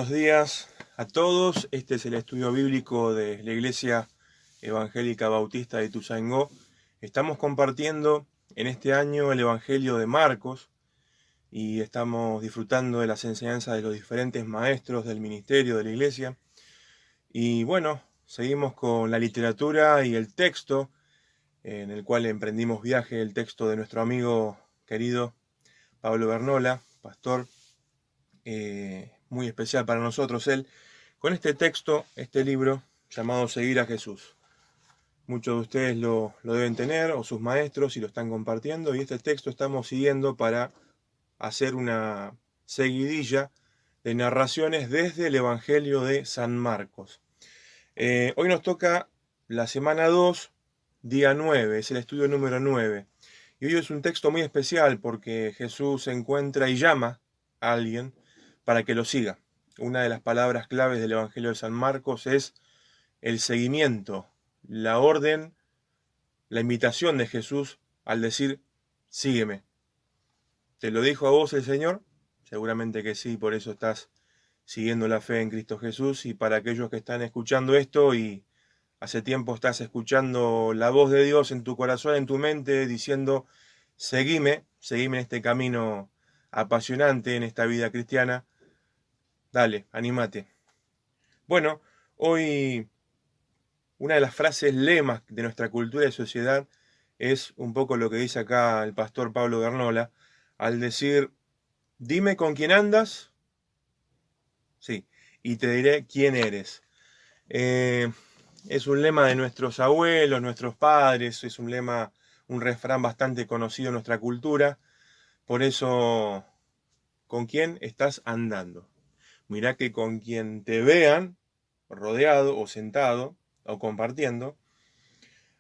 Buenos días a todos. Este es el estudio bíblico de la Iglesia Evangélica Bautista de Ituzaingó. Estamos compartiendo en este año el Evangelio de Marcos y estamos disfrutando de las enseñanzas de los diferentes maestros del ministerio de la Iglesia. Y bueno, seguimos con la literatura y el texto en el cual emprendimos viaje, el texto de nuestro amigo querido Pablo Bernola, pastor, muy especial para nosotros él, con este texto, este libro llamado Seguir a Jesús. Muchos de ustedes lo deben tener, o sus maestros, y lo están compartiendo, y este texto estamos siguiendo para hacer una seguidilla de narraciones desde el Evangelio de San Marcos. Hoy nos toca la semana 2, día 9, es el estudio número 9. Y hoy es un texto muy especial porque Jesús se encuentra y llama a alguien para que lo siga. Una de las palabras claves del Evangelio de San Marcos es el seguimiento, la orden, la invitación de Jesús al decir, sígueme. ¿Te lo dijo a vos el Señor? Seguramente que sí, por eso estás siguiendo la fe en Cristo Jesús. Y para aquellos que están escuchando esto y hace tiempo estás escuchando la voz de Dios en tu corazón, en tu mente, diciendo, seguime en este camino apasionante, en esta vida cristiana, dale, anímate. Bueno, hoy una de las frases lemas de nuestra cultura y sociedad es un poco lo que dice acá el pastor Pablo Bernola, al decir, dime con quién andas, sí, y te diré quién eres. Es un lema de nuestros abuelos, nuestros padres, es un lema, un refrán bastante conocido en nuestra cultura, por eso, ¿con quién estás andando? Mirá que con quien te vean rodeado o sentado o compartiendo,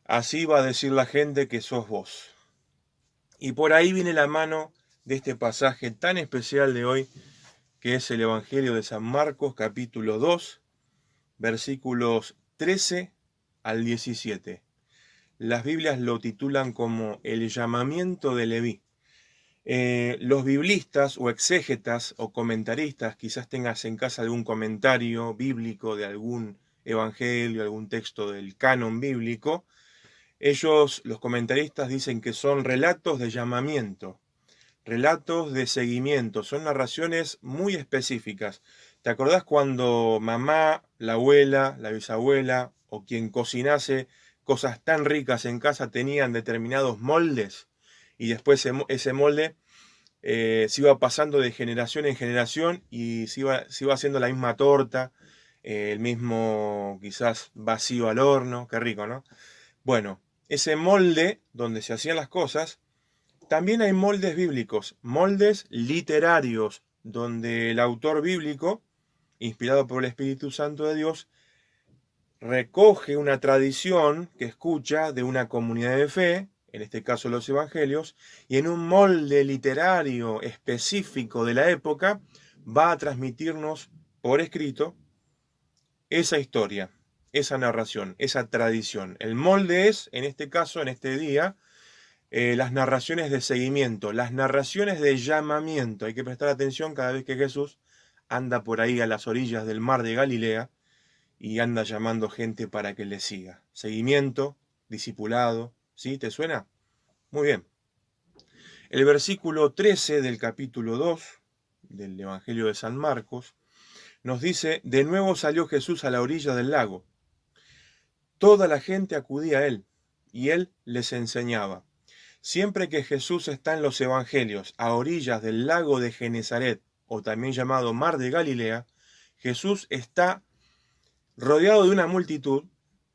así va a decir la gente que sos vos. Y por ahí viene la mano de este pasaje tan especial de hoy, que es el Evangelio de San Marcos, capítulo 2, versículos 13 al 17. Las Biblias lo titulan como el llamamiento de Leví. Los biblistas o exégetas o comentaristas, quizás tengas en casa algún comentario bíblico de algún evangelio, algún texto del canon bíblico. Ellos, los comentaristas, dicen que son relatos de llamamiento, relatos de seguimiento, son narraciones muy específicas. ¿Te acordás cuando mamá, la abuela, la bisabuela o quien cocinase cosas tan ricas en casa tenían determinados moldes? Y después ese molde se iba pasando de generación en generación y se iba haciendo la misma torta, el mismo quizás vacío al horno, qué rico, ¿no? Bueno, ese molde donde se hacían las cosas, también hay moldes bíblicos, moldes literarios, donde el autor bíblico, inspirado por el Espíritu Santo de Dios, recoge una tradición que escucha de una comunidad de fe, en este caso los evangelios, y en un molde literario específico de la época va a transmitirnos por escrito esa historia, esa narración, esa tradición. El molde es, en este caso, en este día, las narraciones de seguimiento, las narraciones de llamamiento. Hay que prestar atención cada vez que Jesús anda por ahí a las orillas del mar de Galilea y anda llamando gente para que le siga. Seguimiento, discipulado, ¿sí? ¿Te suena? Muy bien. El versículo 13 del capítulo 2 del Evangelio de San Marcos nos dice, de nuevo salió Jesús a la orilla del lago. Toda la gente acudía a él y él les enseñaba. Siempre que Jesús está en los evangelios a orillas del lago de Genezaret, o también llamado Mar de Galilea, Jesús está rodeado de una multitud,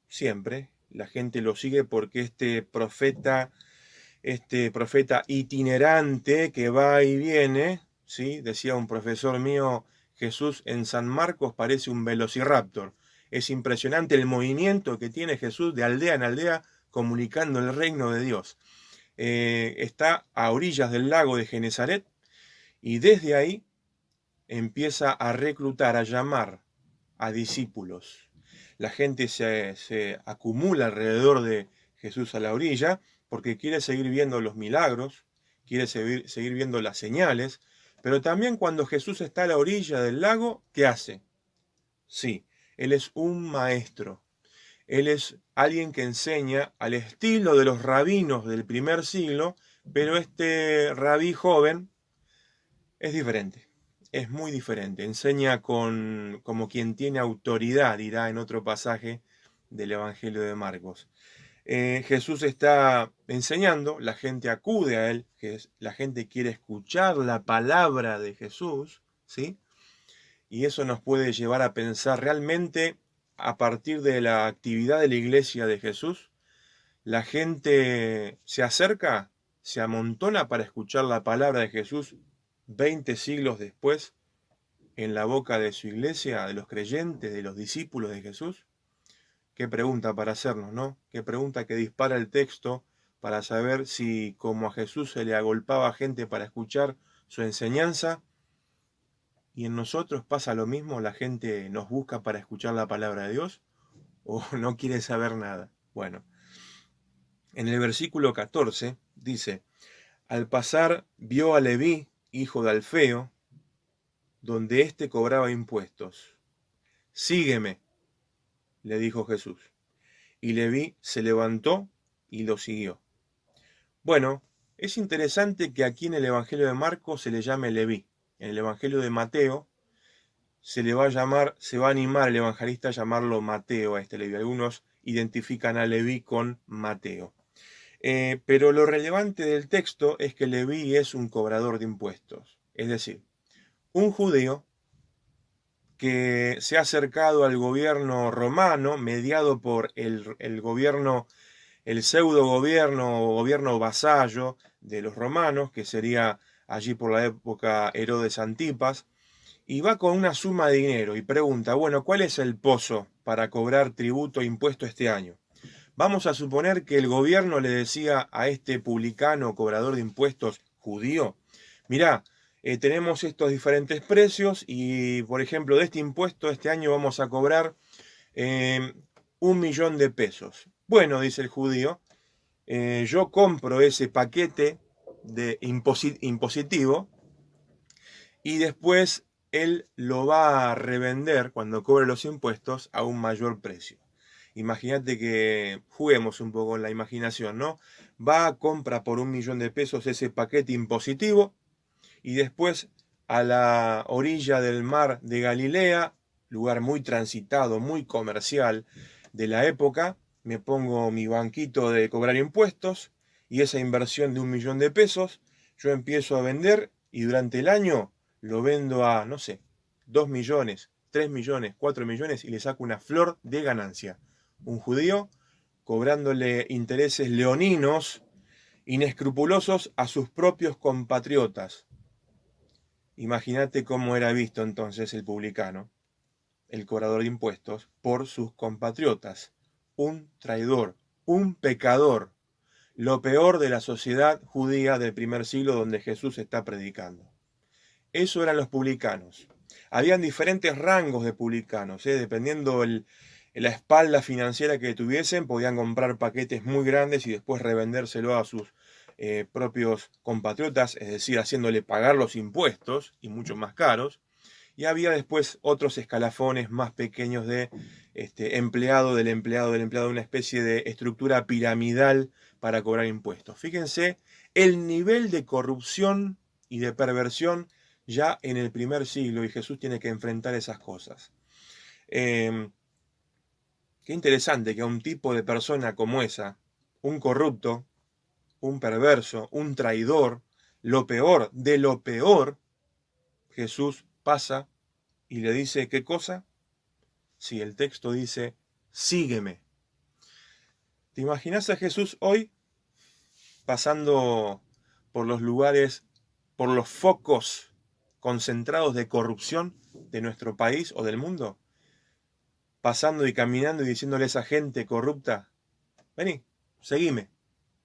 siempre. La gente lo sigue porque este profeta itinerante que va y viene, ¿sí? Decía un profesor mío, Jesús en San Marcos parece un velociraptor. Es impresionante el movimiento que tiene Jesús de aldea en aldea comunicando el reino de Dios. Está a orillas del lago de Genezaret y desde ahí empieza a reclutar, a llamar a discípulos. La gente se acumula alrededor de Jesús a la orilla porque quiere seguir viendo los milagros, quiere seguir viendo las señales, Pero también cuando Jesús está a la orilla del lago, ¿qué hace? Sí, Él es un maestro. Él es alguien que enseña al estilo de los rabinos del primer siglo, pero este rabí joven es diferente, es muy diferente. Enseña como quien tiene autoridad, dirá en otro pasaje del Evangelio de Marcos. Jesús está enseñando, la gente acude a él, la gente quiere escuchar la palabra de Jesús, ¿sí? Y eso nos puede llevar a pensar realmente a partir de la actividad de la iglesia de Jesús, la gente se acerca, se amontona para escuchar la palabra de Jesús 20 siglos después en la boca de su iglesia, de los creyentes, de los discípulos de Jesús. Qué pregunta para hacernos, ¿no? Qué pregunta que dispara el texto para saber si como a Jesús se le agolpaba gente para escuchar su enseñanza, y en nosotros pasa lo mismo, la gente nos busca para escuchar la palabra de Dios o no quiere saber nada. Bueno, en el versículo 14 dice, al pasar vio a Leví, hijo de Alfeo, donde éste cobraba impuestos. Sígueme, le dijo Jesús. Y Leví se levantó y lo siguió. Bueno, es interesante que aquí en el Evangelio de Marcos se le llame Leví. En el Evangelio de Mateo se va a animar el evangelista a llamarlo Mateo a este Leví. Algunos identifican a Leví con Mateo. Pero lo relevante del texto es que Leví es un cobrador de impuestos. Es decir, un judío que se ha acercado al gobierno romano, mediado por el gobierno, el pseudo gobierno o gobierno vasallo de los romanos, que sería allí por la época Herodes Antipas, y va con una suma de dinero y pregunta, bueno, ¿cuál es el pozo para cobrar tributo e impuesto este año? Vamos a suponer que el gobierno le decía a este publicano cobrador de impuestos judío, mirá, tenemos estos diferentes precios y, por ejemplo, de este impuesto este año vamos a cobrar 1.000.000 de pesos. Bueno, dice el judío, yo compro ese paquete de impositivo y después él lo va a revender cuando cobre los impuestos a un mayor precio. Imagínate que juguemos un poco en la imaginación, ¿no? Va a compra por 1.000.000 de pesos ese paquete impositivo y después a la orilla del mar de Galilea, lugar muy transitado, muy comercial de la época, me pongo mi banquito de cobrar impuestos y esa inversión de 1.000.000 de pesos, yo empiezo a vender y durante el año lo vendo a, no sé, 2 millones, 3 millones, 4 millones y le saco una flor de ganancia. Un judío cobrándole intereses leoninos, inescrupulosos a sus propios compatriotas. Imagínate cómo era visto entonces el publicano, el cobrador de impuestos, por sus compatriotas. Un traidor, un pecador, lo peor de la sociedad judía del primer siglo donde Jesús está predicando. Eso eran los publicanos. Habían diferentes rangos de publicanos, dependiendo la espalda financiera que tuviesen, podían comprar paquetes muy grandes y después revendérselo a sus propios compatriotas, es decir, haciéndole pagar los impuestos y mucho más caros. Y había después otros escalafones más pequeños de empleado del empleado del empleado, una especie de estructura piramidal para cobrar impuestos. Fíjense el nivel de corrupción y de perversión ya en el primer siglo, y Jesús tiene que enfrentar esas cosas. Qué interesante que a un tipo de persona como esa, un corrupto, un perverso, un traidor, lo peor de lo peor, Jesús pasa y le dice, ¿qué cosa? Sí, el texto dice, sígueme. ¿Te imaginas a Jesús hoy pasando por los lugares, por los focos concentrados de corrupción de nuestro país o del mundo? Pasando y caminando y diciéndole a esa gente corrupta, vení, seguime.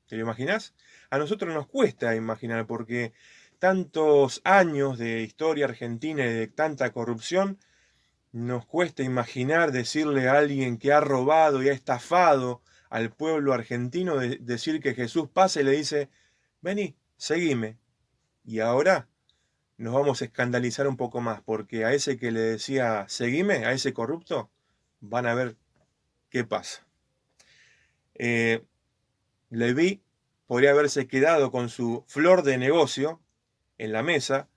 ¿Te lo imaginás? A nosotros nos cuesta imaginar porque tantos años de historia argentina y de tanta corrupción, nos cuesta imaginar decirle a alguien que ha robado y ha estafado al pueblo argentino, decir que Jesús pasa y le dice, vení, seguime. Y ahora nos vamos a escandalizar un poco más, porque a ese que le decía, seguime, a ese corrupto, van a ver qué pasa. Leví podría haberse quedado con su flor de negocio en la mesa,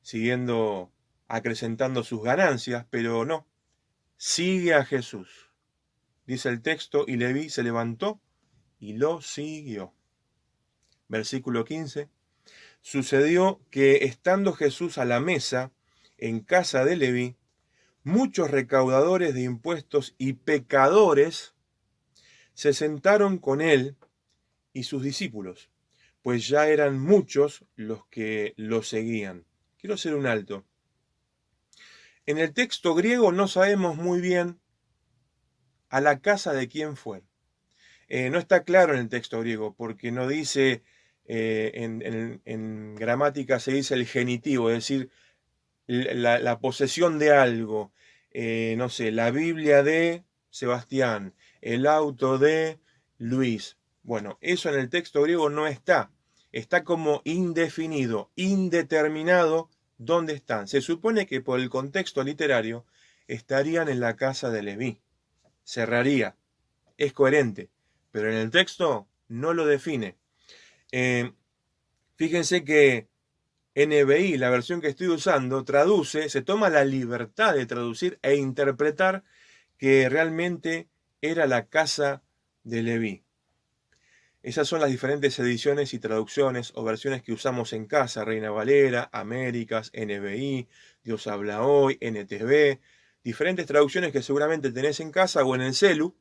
siguiendo acrecentando sus ganancias, pero no, sigue a Jesús. Dice el texto, y Leví se levantó y lo siguió. Versículo 15. Sucedió que estando Jesús a la mesa en casa de Leví, muchos recaudadores de impuestos y pecadores se sentaron con él y sus discípulos, pues ya eran muchos los que lo seguían. Quiero hacer un alto. En el texto griego no sabemos muy bien a la casa de quién fue. No está claro en el texto griego, porque no dice, en gramática se dice el genitivo, es decir, la posesión de algo. No sé, la Biblia de Sebastián, el auto de Luis. Bueno, eso en el texto griego no está. Está como indefinido, indeterminado dónde están. Se supone que por el contexto literario estarían en la casa de Leví. Cerraría. Es coherente. Pero en el texto no lo define. Fíjense que NBI, la versión que estoy usando, traduce, se toma la libertad de traducir e interpretar que realmente era la casa de Leví. Esas son las diferentes ediciones y traducciones o versiones que usamos en casa: Reina Valera, Américas, NBI, Dios habla hoy, NTV, diferentes traducciones que seguramente tenés en casa o en el celu,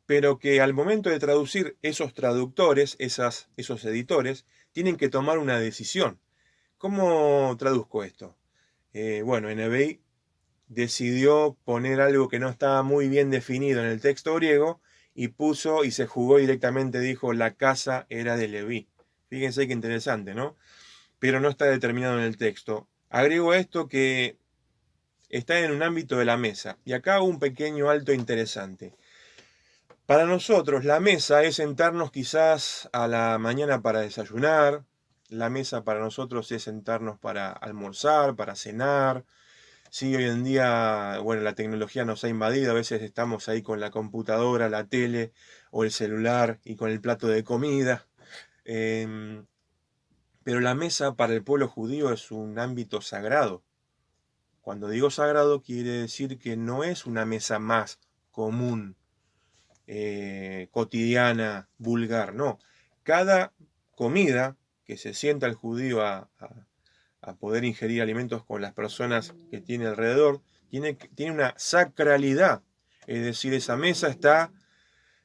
pero que al momento de traducir esos traductores, esos editores, tienen que tomar una decisión. ¿Cómo traduzco esto? Bueno, NBI decidió poner algo que no estaba muy bien definido en el texto griego y puso y se jugó directamente, dijo, la casa era de Leví. Fíjense qué interesante, ¿no? Pero no está determinado en el texto. Agrego esto que está en un ámbito de la mesa. Y acá un pequeño alto interesante. Para nosotros la mesa es sentarnos quizás a la mañana para desayunar. La mesa para nosotros es sentarnos para almorzar, para cenar. Sí, hoy en día, bueno, la tecnología nos ha invadido, a veces estamos ahí con la computadora, la tele o el celular y con el plato de comida. Pero la mesa para el pueblo judío es un ámbito sagrado. Cuando digo sagrado quiere decir que no es una mesa más común, cotidiana, vulgar, no. Cada comida que se sienta el judío a poder ingerir alimentos con las personas que tiene alrededor, tiene una sacralidad. Es decir, esa mesa está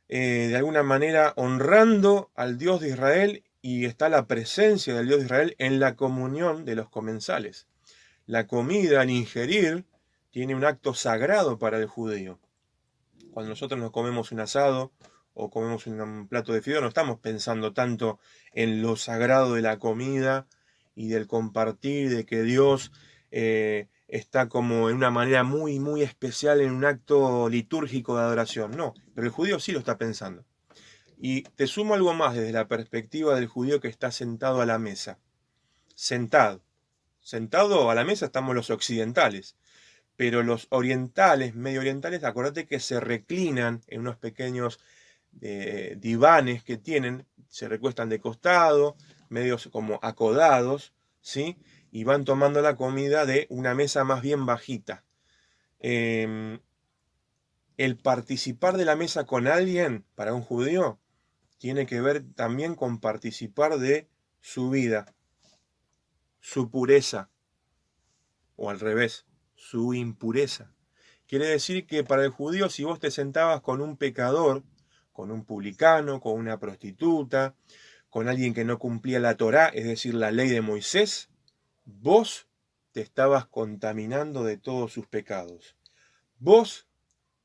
de alguna manera honrando al Dios de Israel y está la presencia del Dios de Israel en la comunión de los comensales. La comida, al ingerir, tiene un acto sagrado para el judío. Cuando nosotros nos comemos un asado o comemos un plato de fideo, no estamos pensando tanto en lo sagrado de la comida y del compartir, de que Dios está como en una manera muy, muy especial en un acto litúrgico de adoración. No, pero el judío sí lo está pensando. Y te sumo algo más desde la perspectiva del judío que está sentado a la mesa. Sentado. Sentado a la mesa estamos los occidentales. Pero los orientales, medio orientales, acordate que se reclinan en unos pequeños divanes que tienen, se recuestan de costado, medios como acodados, ¿sí? Y van tomando la comida de una mesa más bien bajita. El participar de la mesa con alguien, para un judío, tiene que ver también con participar de su vida, su pureza, o al revés, su impureza. Quiere decir que para el judío, si vos te sentabas con un pecador, con un publicano, con una prostituta, con alguien que no cumplía la Torá, es decir, la ley de Moisés, vos te estabas contaminando de todos sus pecados. Vos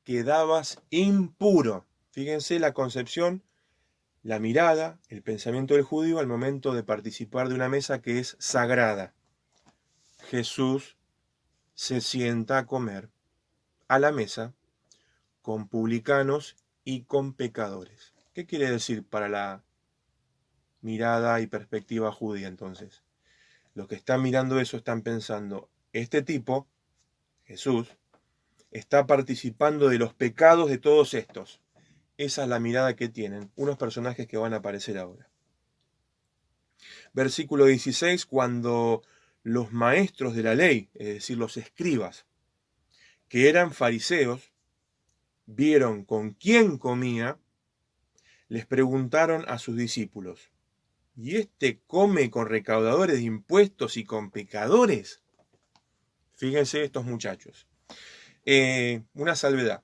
quedabas impuro. Fíjense la concepción, la mirada, el pensamiento del judío al momento de participar de una mesa que es sagrada. Jesús se sienta a comer a la mesa con publicanos y con pecadores. ¿Qué quiere decir para la mirada y perspectiva judía entonces? Los que están mirando eso están pensando, este tipo, Jesús, está participando de los pecados de todos estos. Esa es la mirada que tienen unos personajes que van a aparecer ahora. Versículo 16, cuando los maestros de la ley, es decir, los escribas, que eran fariseos, vieron con quién comía, les preguntaron a sus discípulos, ¿y este come con recaudadores de impuestos y con pecadores? Fíjense estos muchachos. Una salvedad.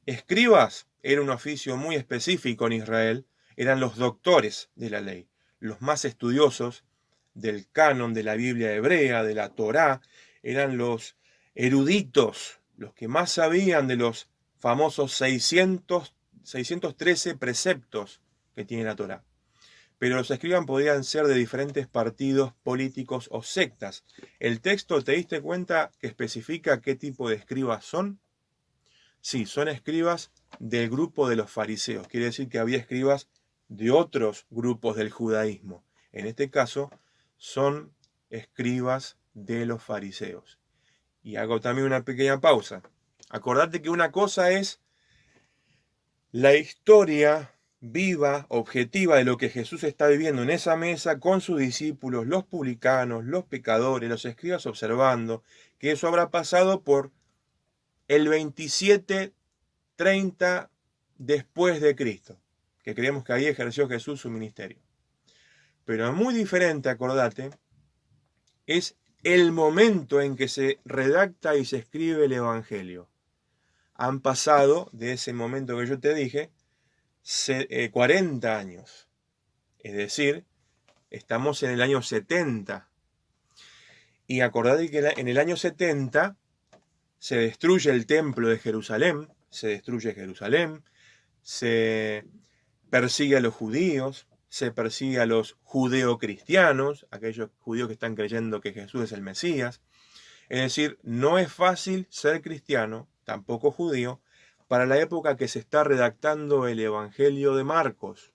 Escribas era un oficio muy específico en Israel, eran los doctores de la ley, los más estudiosos del canon de la Biblia hebrea, de la Torá, eran los eruditos, los que más sabían de los famosos 613 preceptos que tiene la Torá. Pero los escribas podían ser de diferentes partidos políticos o sectas. ¿El texto te diste cuenta que especifica qué tipo de escribas son? Sí, son escribas del grupo de los fariseos. Quiere decir que había escribas de otros grupos del judaísmo. En este caso, son escribas de los fariseos. Y hago también una pequeña pausa. Acordate que una cosa es la historia viva, objetiva de lo que Jesús está viviendo en esa mesa con sus discípulos, los publicanos, los pecadores, los escribas observando, que eso habrá pasado por el 27-30 después de Cristo, que creemos que ahí ejerció Jesús su ministerio. Pero muy diferente, acordate, es el momento en que se redacta y se escribe el Evangelio. Han pasado, de ese momento que yo te dije, 40 años. Es decir, estamos en el año 70. Y acordate que en el año 70 se destruye el templo de Jerusalén, se persigue a los judíos, se persigue a los judeocristianos, aquellos judíos que están creyendo que Jesús es el Mesías. Es decir, no es fácil ser cristiano, tampoco judío, para la época que se está redactando el Evangelio de Marcos.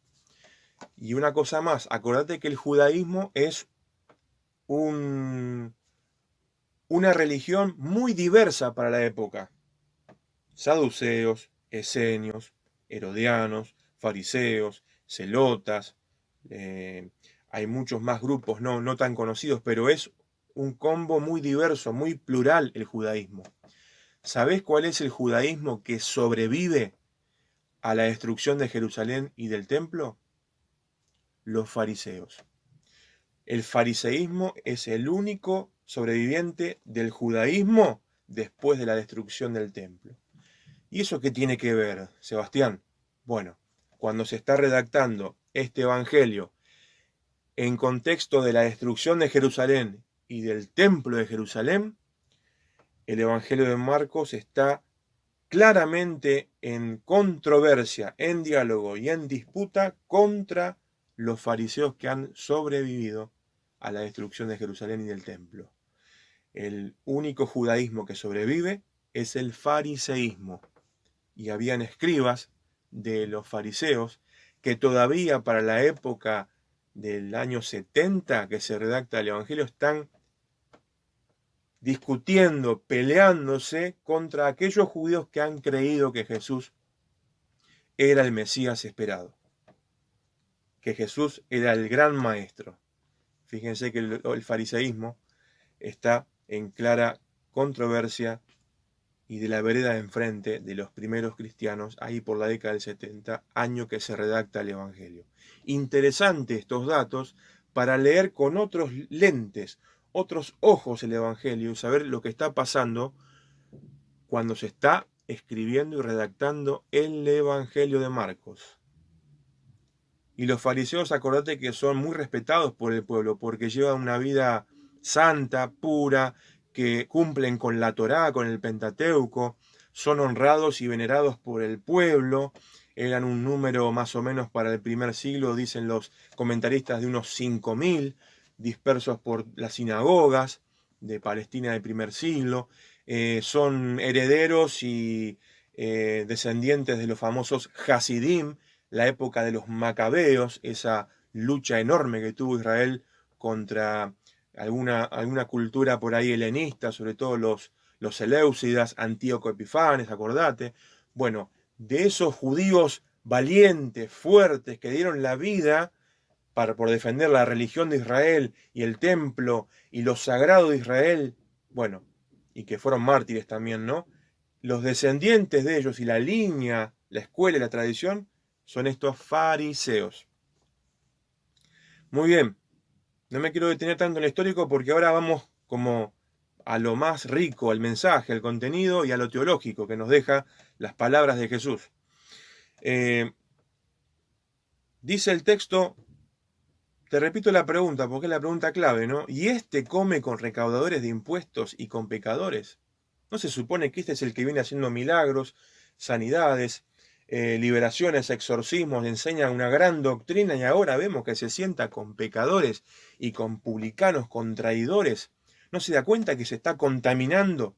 Y una cosa más, acordate que el judaísmo es una religión muy diversa para la época. Saduceos, esenios, herodianos, fariseos, celotas, hay muchos más grupos no tan conocidos, pero es un combo muy diverso, muy plural el judaísmo. ¿Sabés cuál es el judaísmo que sobrevive a la destrucción de Jerusalén y del templo? Los fariseos. El fariseísmo es el único sobreviviente del judaísmo después de la destrucción del templo. ¿Y eso qué tiene que ver, Sebastián? Bueno, cuando se está redactando este evangelio en contexto de la destrucción de Jerusalén y del templo de Jerusalén, el evangelio de Marcos está claramente en controversia, en diálogo y en disputa contra los fariseos que han sobrevivido a la destrucción de Jerusalén y del templo. El único judaísmo que sobrevive es el fariseísmo. Y habían escribas de los fariseos que todavía para la época del año 70 que se redacta el Evangelio están discutiendo, peleándose contra aquellos judíos que han creído que Jesús era el Mesías esperado, que Jesús era el gran maestro. Fíjense que el fariseísmo está en clara controversia y de la vereda de enfrente de los primeros cristianos, ahí por la década del 70, año que se redacta el Evangelio. Interesante estos datos para leer con otros lentes, otros ojos el Evangelio y saber lo que está pasando cuando se está escribiendo y redactando el Evangelio de Marcos. Y los fariseos, acordate que son muy respetados por el pueblo porque llevan una vida santa, pura, que cumplen con la Torá, con el Pentateuco, son honrados y venerados por el pueblo. Eran un número más o menos para el primer siglo, dicen los comentaristas, de unos 5.000 dispersos por las sinagogas de Palestina del primer siglo. Son herederos y descendientes de los famosos Hasidim, la época de los macabeos, esa lucha enorme que tuvo Israel contra alguna cultura por ahí helenista, sobre todo los Seleucidas, Antíoco Epifanes, acordate. Bueno, de esos judíos valientes, fuertes, que dieron la vida por defender la religión de Israel y el templo y lo sagrado de Israel, bueno, y que fueron mártires también, ¿no? Los descendientes de ellos y la línea, la escuela y la tradición son estos fariseos. Muy bien, no me quiero detener tanto en lo histórico porque ahora vamos como a lo más rico, al mensaje, al contenido y a lo teológico que nos deja las palabras de Jesús. Dice el texto, te repito la pregunta porque es la pregunta clave, ¿no? ¿Y este come con recaudadores de impuestos y con pecadores? ¿No se supone que este es el que viene haciendo milagros, sanidades, liberaciones, exorcismos, enseña una gran doctrina y ahora vemos que se sienta con pecadores y con publicanos, con traidores? ¿No se da cuenta que se está contaminando?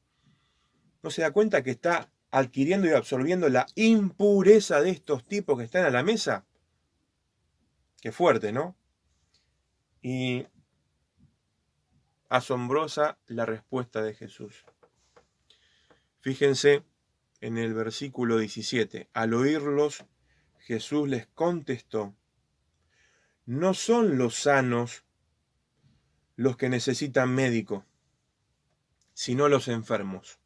¿No se da cuenta que está adquiriendo y absorbiendo la impureza de estos tipos que están a la mesa? Qué fuerte, ¿no? Y asombrosa la respuesta de Jesús. Fíjense en el versículo 17. Al oírlos, Jesús les contestó, no son los sanos los que necesitan médico, sino los enfermos.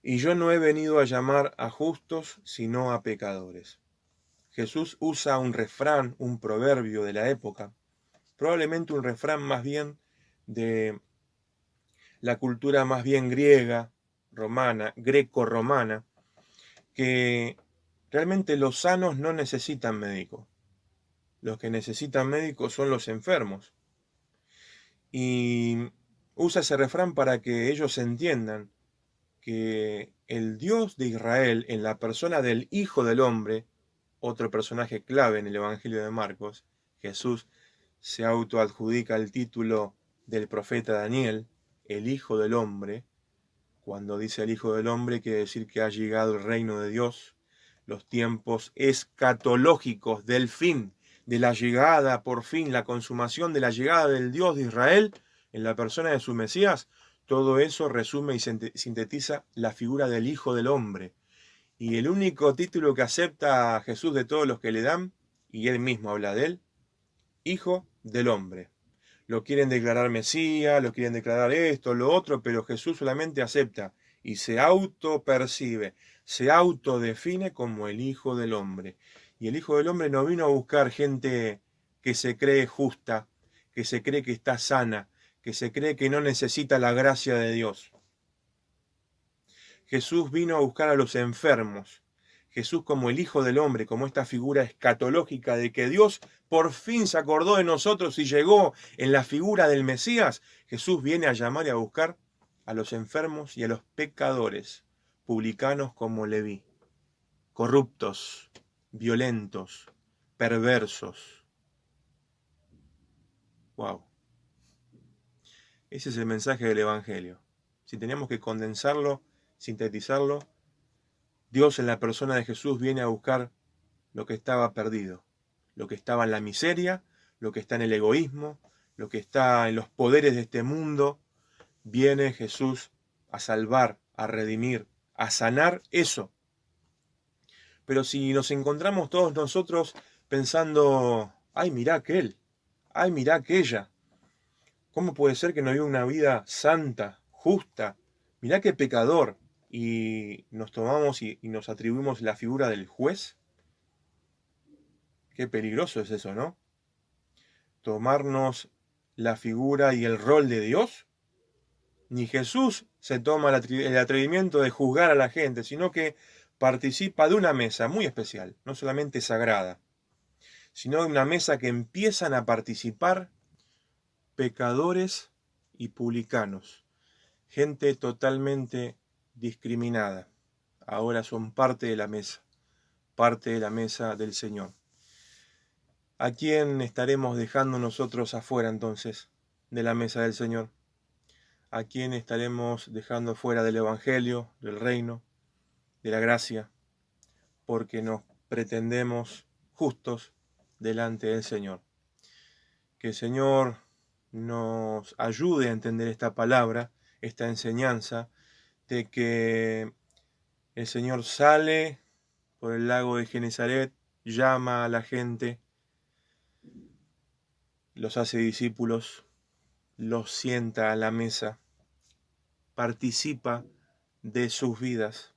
Y yo no he venido a llamar a justos, sino a pecadores. Jesús usa un refrán, un proverbio de la época, probablemente un refrán más bien de la cultura más bien griega, romana, greco-romana, que realmente los sanos no necesitan médico. Los que necesitan médico son los enfermos. Y usa ese refrán para que ellos entiendan que el Dios de Israel, en la persona del Hijo del Hombre, otro personaje clave en el Evangelio de Marcos, Jesús se autoadjudica el título del profeta Daniel, el Hijo del Hombre. Cuando dice el Hijo del Hombre, quiere decir que ha llegado el reino de Dios, los tiempos escatológicos del fin, de la llegada, por fin, la consumación de la llegada del Dios de Israel en la persona de su Mesías. Todo eso resume y sintetiza la figura del Hijo del Hombre. Y el único título que acepta a Jesús de todos los que le dan, y él mismo habla de él, Hijo del Hombre. Lo quieren declarar Mesías, lo quieren declarar esto, lo otro, pero Jesús solamente acepta y se autopercibe, se autodefine como el Hijo del Hombre. Y el Hijo del Hombre no vino a buscar gente que se cree justa, que se cree que está sana, que se cree que no necesita la gracia de Dios. Jesús vino a buscar a los enfermos. Jesús como el Hijo del Hombre, como esta figura escatológica de que Dios por fin se acordó de nosotros y llegó en la figura del Mesías. Jesús viene a llamar y a buscar a los enfermos y a los pecadores, publicanos como Leví, corruptos, violentos, perversos. Wow. Ese es el mensaje del Evangelio. Si tenemos que condensarlo, sintetizarlo, Dios en la persona de Jesús viene a buscar lo que estaba perdido, lo que estaba en la miseria, lo que está en el egoísmo, lo que está en los poderes de este mundo. Viene Jesús a salvar, a redimir, a sanar eso. Pero si nos encontramos todos nosotros pensando, ay, mirá aquel, ay, mirá aquella, ¿cómo puede ser que no viva una vida santa, justa? Mirá qué pecador. Y nos tomamos y nos atribuimos la figura del juez. Qué peligroso es eso, ¿no? Tomarnos la figura y el rol de Dios. Ni Jesús se toma el atrevimiento de juzgar a la gente, sino que participa de una mesa muy especial, no solamente sagrada, sino de una mesa que empiezan a participar pecadores y publicanos, gente totalmente discriminada. Ahora son parte de la mesa del Señor. ¿A quién estaremos dejando nosotros afuera entonces de la mesa del Señor? ¿A quién estaremos dejando fuera del Evangelio, del reino, de la gracia? Porque nos pretendemos justos delante del Señor. Que el Señor nos ayude a entender esta palabra, esta enseñanza, de que el Señor sale por el lago de Genezaret, llama a la gente, los hace discípulos, los sienta a la mesa, participa de sus vidas,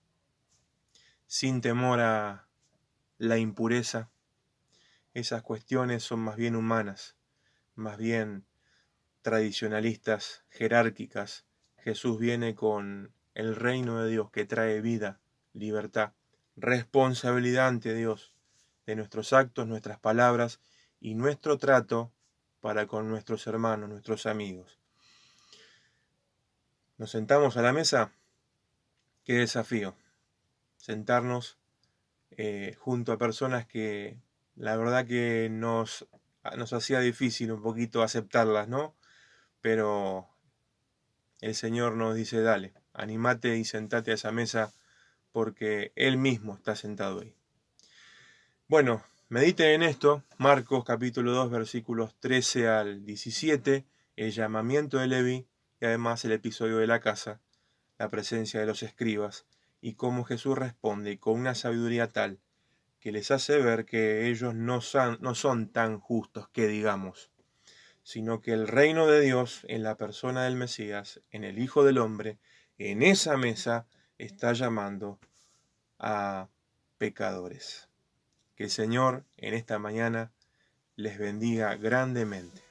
sin temor a la impureza. Esas cuestiones son más bien humanas, más bien tradicionalistas, jerárquicas. Jesús viene con el reino de Dios que trae vida, libertad, responsabilidad ante Dios de nuestros actos, nuestras palabras y nuestro trato para con nuestros hermanos, nuestros amigos. ¿Nos sentamos a la mesa? Qué desafío. Sentarnos junto a personas que la verdad que nos hacía difícil un poquito aceptarlas, ¿no? Pero el Señor nos dice, dale, animate y sentate a esa mesa porque Él mismo está sentado ahí. Bueno, mediten en esto, Marcos capítulo 2 versículos 13 al 17, el llamamiento de Leví y además el episodio de la casa, la presencia de los escribas y cómo Jesús responde con una sabiduría tal que les hace ver que ellos no son tan justos que digamos, sino que el reino de Dios en la persona del Mesías, en el Hijo del Hombre, en esa mesa está llamando a pecadores. Que el Señor en esta mañana les bendiga grandemente.